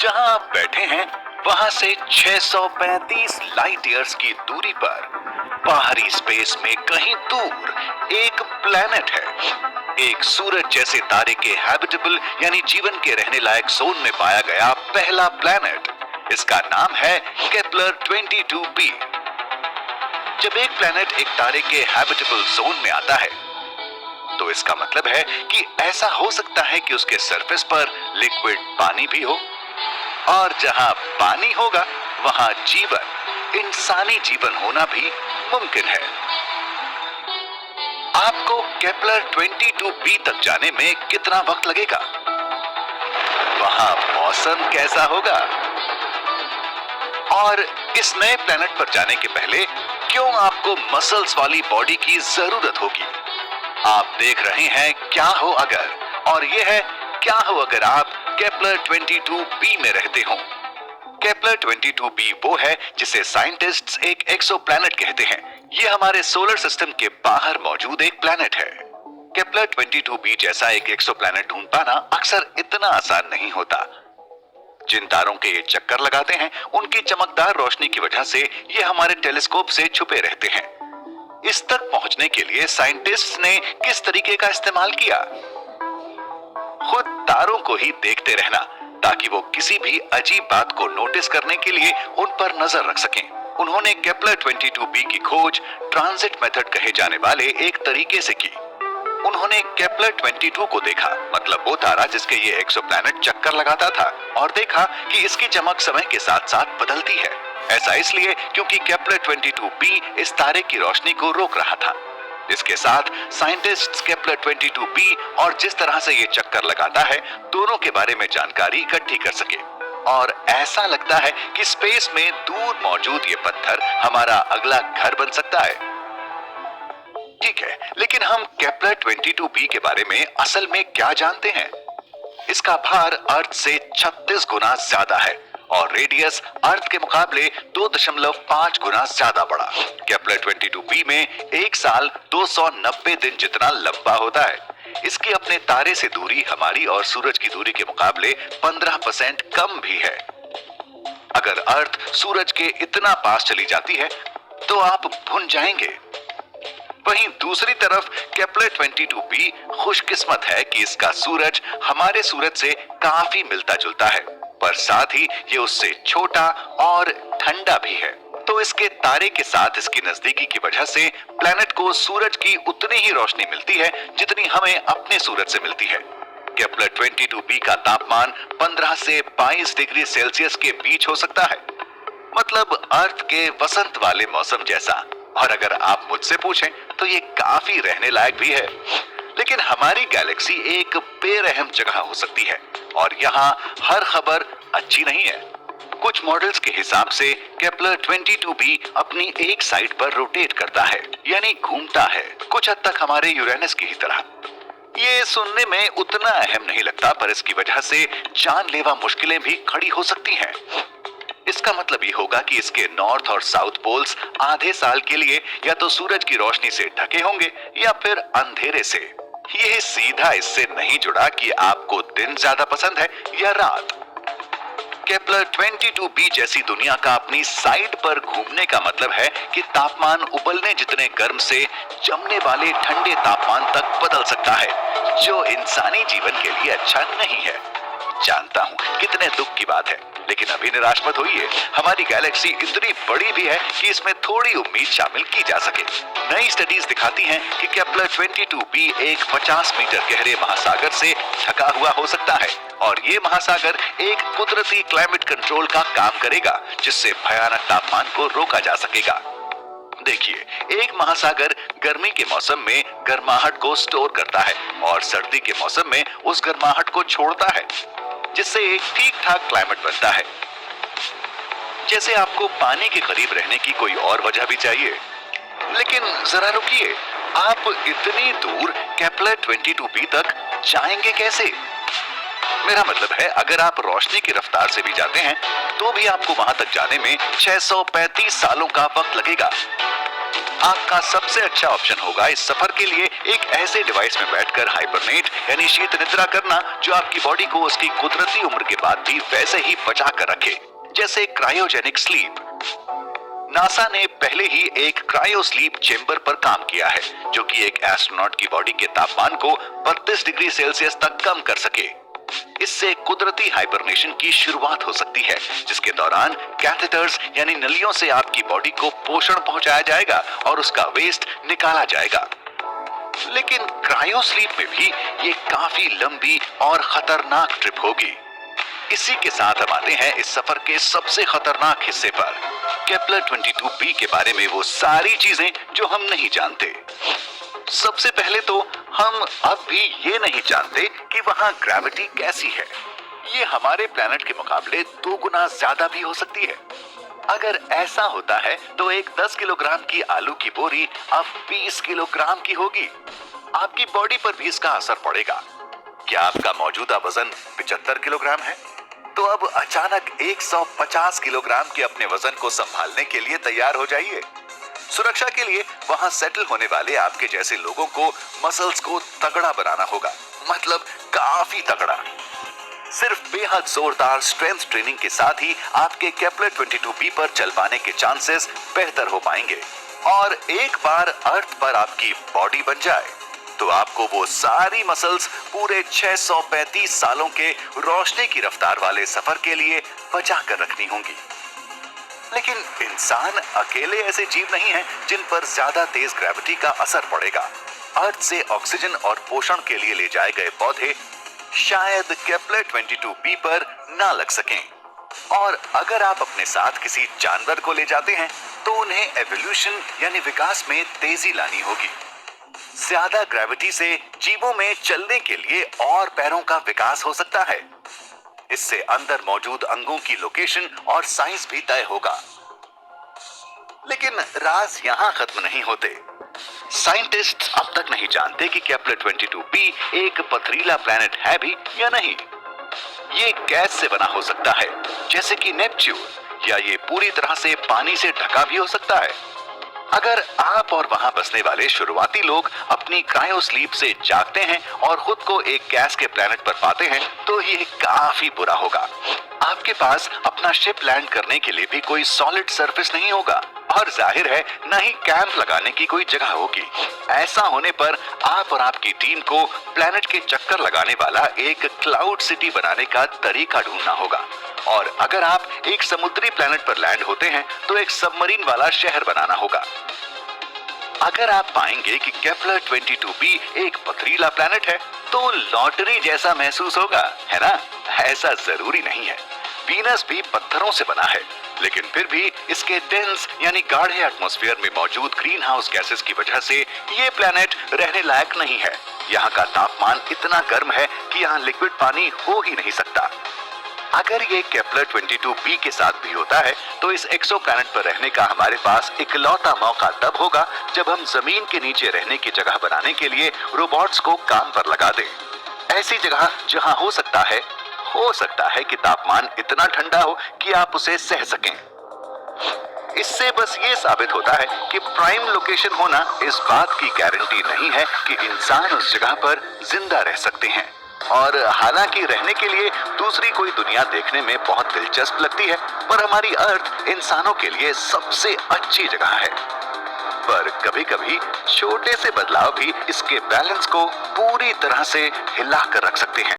जहां आप बैठे हैं वहां से 635 लाइट ईयर्स की दूरी पर बाहरी स्पेस में कहीं दूर एक प्लेनेट है। एक सूरज जैसे तारे के हैबिटेबल यानी जीवन के रहने लायक जोन में पाया गया पहला प्लेनेट। इसका नाम है केपलर 22b। जब एक प्लेनेट एक तारे के हैबिटेबल जोन में आता है तो इसका मतलब है कि ऐसा हो सकता है कि उसके सरफेस पर लिक्विड पानी भी हो, और जहां पानी होगा वहां जीवन, इंसानी जीवन होना भी मुमकिन है। आपको केपलर 22b तक जाने में कितना वक्त लगेगा? वहां मौसम कैसा होगा? और इस नए प्लेनेट पर जाने के पहले क्यों आपको मसल्स वाली बॉडी की जरूरत होगी? आप देख रहे हैं क्या हो अगर, और यह है क्या हो अगर आप केपलर 22b में रहते हो। केपलर 22b वो है जिसे साइंटिस्ट्स एक एक्सोप्लैनेट कहते हैं। यह हमारे सोलर सिस्टम के बाहर मौजूद एक प्लैनेट है। केपलर 22b जैसा एक एक्सोप्लैनेट ढूंढ पाना अक्सर इतना आसान नहीं होता। जिन तारों के ये चक्कर लगाते हैं उनकी चमकदार रोशनी की वजह से ये हमारे टेलीस्कोप से छुपे रहते हैं। इस तक पहुंचने के लिए साइंटिस्ट्स ने किस तरीके का इस्तेमाल किया? खुद तारों को ही देखते रहना ताकि वो किसी भी अजीब बात को नोटिस करने के लिए उन पर नजर रख सकें। उन्होंने केपलर 22b की खोज ट्रांजिट मेथड कहे जाने वाले एक तरीके से की। उन्होंने केपलर 22 को देखा, मतलब वो तारा जिसके ये एक्सोप्लैनेट चक्कर लगाता था, और देखा कि इसकी चमक समय के साथ साथ बदलती है। ऐसा इसलिए क्योंकि केपलर 22b इस तारे की रोशनी को रोक रहा था। इसके साथ साइंटिस्ट्स केपलर 22b और जिस तरह से ये चक्कर लगाता है दोनों के बारे में जानकारी इकट्ठी कर सके। और ऐसा लगता है कि स्पेस में दूर मौजूद ये पत्थर हमारा अगला घर बन सकता है। ठीक है, लेकिन हम केपलर 22b के बारे में असल में क्या जानते हैं? इसका भार अर्थ से 36 गुना ज्यादा है और रेडियस अर्थ के मुकाबले 2.5 गुना ज्यादा बड़ा। केपलर 22b में एक साल 290 दिन जितना लंबा होता है। इसकी अपने तारे से दूरी हमारी और सूरज की दूरी के मुकाबले 15% कम भी है। अगर अर्थ सूरज के इतना पास चली जाती है तो आप भुन जाएंगे। वहीं दूसरी तरफ केपलर 22b खुशकिस्मत है कि इसका सूरज हमारे सूरज से काफी मिलता जुलता है, पर साथ ही ये उससे छोटा और ठंडा भी है। तो इसके तारे के साथ इसकी नजदीकी की वजह से प्लेनेट को सूरज की उतनी ही रोशनी मिलती है जितनी हमें अपने सूरज से मिलती है। केपलर 22b का तापमान 15 से 22 डिग्री सेल्सियस के बीच हो सकता है, मतलब अर्थ के वसंत वाले मौसम जैसा। और अगर आप मुझसे पूछें तो ये काफी रहने लायक भी है। लेकिन हमारी गैलेक्सी एक बेरहम जगह हो सकती है और यहाँ हर खबर अच्छी नहीं है। कुछ मॉडल्स के हिसाब से केपलर 22b अपनी एक साइड पर रोटेट करता है, यानी घूमता है, कुछ हद तक हमारे यूरेनस की ही तरह। ये सुनने में उतना अहम नहीं लगता, पर इसकी वजह से जानलेवा मुश्किलें भी खड़ी हो सकती हैं। इसका मतलब ये होगा कि इसके नॉर्थ और साउथ पोल्स आधे साल के लिए या तो सूरज की रोशनी से ढके होंगे या फिर अंधेरे से। ये सीधा इससे नहीं जुड़ा कि आपको दिन ज्यादा पसंद है या रात। केपलर 22b जैसी दुनिया का अपनी साइड पर घूमने का मतलब है कि तापमान उबलने जितने गर्म से जमने वाले ठंडे तापमान तक बदल सकता है, जो इंसानी जीवन के लिए अच्छा नहीं है। जानता हूं कितने दुख की बात है, लेकिन अभी निराश मत होइए। हमारी गैलेक्सी इतनी बड़ी भी है कि इसमें थोड़ी उम्मीद शामिल की जा सके। नई स्टडीज दिखाती हैं कि केपलर 22b एक 50 मीटर गहरे महासागर से ढका हुआ हो सकता है, और ये महासागर एक कुदरती क्लाइमेट कंट्रोल का काम करेगा, जिससे भयानक तापमान को रोका जा सकेगा। देखिए, एक महासागर गर्मी के मौसम में गर्माहट को स्टोर करता है और सर्दी के मौसम में उस गर्माहट को छोड़ता है, जिससे एक ठीक ठाक क्लाइमेट बनता है। जैसे आपको पानी के करीब रहने की कोई और वजह भी चाहिए। लेकिन जरा रुकिए, आप इतनी दूर केपलर 22b तक जाएंगे कैसे? मेरा मतलब है, अगर आप रोशनी की रफ्तार से भी जाते हैं तो भी आपको वहां तक जाने में 635 सालों का वक्त लगेगा। आपका सबसे अच्छा ऑप्शन होगा इस सफर के लिए एक ऐसे डिवाइस में बैठकर हाइबरनेट यानी शीत निद्रा करना जो आपकी बॉडी को उसकी कुदरती उम्र के बाद भी वैसे ही बचा कर रखे, जैसे क्रायोजेनिक स्लीप। नासा ने पहले ही एक क्रायो स्लीप चेंबर पर काम किया है जो कि एक एस्ट्रोनॉट की बॉडी के तापमान को 32 डिग्री सेल्सियस तक कम कर सके। इससे कुदरती हाइबरनेशन की शुरुआत हो सकती है, जिसके दौरान कैथेटर्स यानी नलियों से आपकी बॉडी को पोषण पहुंचाया जाएगा और उसका वेस्ट निकाला जाएगा। लेकिन क्रायो स्लीप में भी ये काफी लंबी और खतरनाक ट्रिप होगी। इसी के साथ हम आते हैं इस सफर के सबसे खतरनाक हिस्से पर, केपलर 22b के बारे में वो सारी चीजें जो हम नहीं जानते। सबसे पहले तो हम अब भी ये नहीं जानते कि वहां ग्रेविटी कैसी है। ये हमारे प्लेनेट के मुकाबले 2 गुना ज्यादा भी हो सकती है। अगर ऐसा होता है तो एक 10 किलोग्राम की आलू की बोरी अब 20 किलोग्राम की होगी। आपकी बॉडी पर भी इसका असर पड़ेगा। क्या आपका मौजूदा वजन 75 किलोग्राम है? तो अब अचानक 150 किलोग्राम के अपने वजन को संभालने के लिए तैयार हो जाइए। सुरक्षा के लिए वहां सेटल होने वाले आपके जैसे लोगों को मसल्स को तगड़ा बनाना होगा, मतलब काफी तगड़ा। सिर्फ बेहद जोरदार स्ट्रेंथ ट्रेनिंग के साथ ही आपके केपलर 22b पर चल पाने के चांसेस बेहतर हो पाएंगे। और एक बार अर्थ पर आपकी बॉडी बन जाए तो आपको वो सारी मसल्स पूरे 635 सालों के रोशनी की रफ्तार वाले सफर के लिए बचा कर रखनी होंगी। लेकिन इंसान अकेले ऐसे जीव नहीं हैं जिन पर ज्यादा तेज ग्रेविटी का असर पड़ेगा। अर्थ से ऑक्सीजन और पोषण के लिए ले जाए गए पौधे शायद केपलर 22b पर ना लग सकें। और अगर आप अपने साथ किसी जानवर को ले जाते हैं तो उन्हें एवोल्यूशन यानी विकास में तेजी लानी होगी। ज्यादा ग्रेविटी से जीवों में चलने के लिए और पैरों का विकास हो सकता है। इससे अंदर मौजूद अंगों की लोकेशन और साइज भी तय होगा। लेकिन राज यहां खत्म नहीं होते। साइंटिस्ट अब तक नहीं जानते कि केपलर 22b एक पथरीला प्लैनेट है भी या नहीं। ये गैस से बना हो सकता है जैसे कि नेपच्यून, या ये पूरी तरह से पानी से ढका भी हो सकता है। अगर आप और वहां बसने वाले शुरुआती लोग अपनी क्रायो स्लीप से जागते हैं और खुद को एक गैस के प्लैनेट पर पाते हैं तो ये काफी बुरा होगा। आपके पास अपना शिप लैंड करने के लिए भी कोई सॉलिड सरफेस नहीं होगा और जाहिर है न ही कैंप लगाने की कोई जगह होगी। ऐसा होने पर आप और आपकी टीम को प्लैनेट के चक्कर लगाने वाला एक क्लाउड सिटी बनाने का तरीका ढूंढना होगा। और अगर आप एक समुद्री प्लैनेट पर लैंड होते हैं तो एक सबमरीन वाला शहर बनाना होगा। अगर आप पाएंगे कि केपलर 22b एक पथरीला प्लैनेट है तो लॉटरी जैसा महसूस होगा, है ना? ऐसा जरूरी नहीं है। वीनस भी पत्थरों से बना है, लेकिन फिर भी इसके डेंस यानी गाढ़े एटमॉस्फेयर में मौजूद ग्रीन हाउस गैसेस की वजह से ये प्लैनेट रहने लायक नहीं है। यहाँ का तापमान इतना गर्म है कि यहाँ लिक्विड पानी हो ही नहीं सकता। अगर ये केपलर 22b के साथ भी होता है तो इस एक्सोप्लैनेट पर रहने का हमारे पास इकलौता मौका तब होगा जब हम जमीन के नीचे रहने की जगह बनाने के लिए रोबोट्स को काम पर लगा दें। ऐसी जगह जहां हो सकता है कि तापमान इतना ठंडा हो कि आप उसे सह सकें। इससे बस ये साबित होता है कि प्राइम लोकेशन होना इस बात की गारंटी नहीं है कि इंसान उस जगह पर जिंदा रह सकते हैं। और हालांकि रहने के लिए दूसरी कोई दुनिया देखने में बहुत दिलचस्प लगती है, पर हमारी अर्थ इंसानों के लिए सबसे अच्छी जगह है। पर कभी-कभी छोटे से बदलाव भी इसके बैलेंस को पूरी तरह से हिला कर रख सकते हैं।